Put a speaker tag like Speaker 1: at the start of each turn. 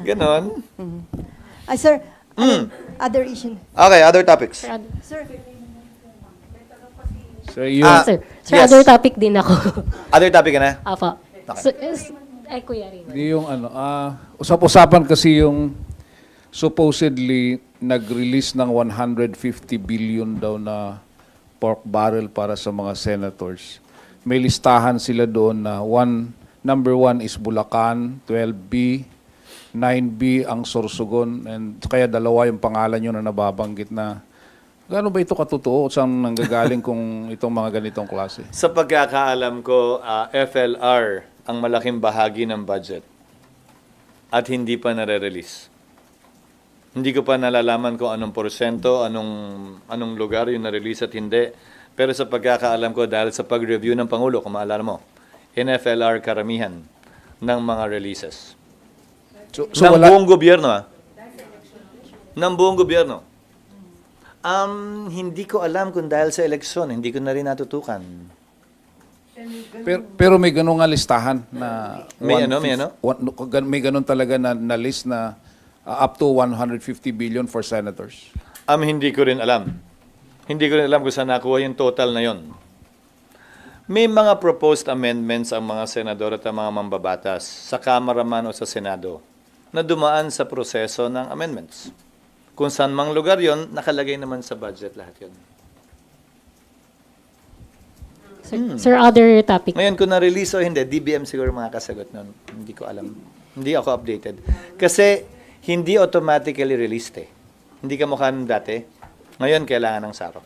Speaker 1: Ganon.
Speaker 2: Sir, other issue.
Speaker 1: Okay, other topics.
Speaker 2: Sir,
Speaker 3: So, yung,
Speaker 4: Sir,
Speaker 1: yes.
Speaker 4: other topic din ako.
Speaker 1: Other topic ka na?
Speaker 4: Apo. So, ay, Kuya Raymond.
Speaker 3: yung ano, usap-usapan kasi yung supposedly nag-release ng 150 billion daw na pork barrel para sa mga senators. May listahan sila doon na number 1 is Bulacan, 12B, 9B ang Sorsogon, and kaya dalawa yung pangalan nyo na nababanggit na gaano ba ito katotoo? Saan nanggagaling kung itong mga ganitong klase?
Speaker 1: Sa pagkakaalam ko, FLR ang malaking bahagi ng budget at hindi pa nare-release. Hindi ko pa nalalaman kung anong porsyento, anong lugar yung na-release at hindi. Pero sa pagkakaalam ko, dahil sa pag-review ng Pangulo, kung maalala mo, in FLR karamihan ng mga releases.
Speaker 3: So
Speaker 1: ng
Speaker 3: wala,
Speaker 1: buong gobyerno, ng buong gobyerno. Hindi ko alam kung dahil sa eleksyon, hindi ko na rin natutukan.
Speaker 3: pero may ganun nga listahan na
Speaker 1: May ano?
Speaker 3: may ganun talaga na list na up to 150 billion for senators.
Speaker 1: Hindi ko rin alam. Hindi ko rin alam kung saan nakuha yung total na yon. May mga proposed amendments ang mga senador at ang mga mambabatas sa Kamara man o sa Senado na dumaan sa proseso ng amendments. Kung saan mang lugar yon, nakalagay naman sa budget lahat yon.
Speaker 4: Sir, other topic.
Speaker 1: Ngayon, kung na-release o hindi, DBM siguro mga kasagot nun. Hindi ko alam. Hindi ako updated. Kasi hindi automatically released eh. Hindi ka mukha ng dati. Ngayon, kailangan ng SARO.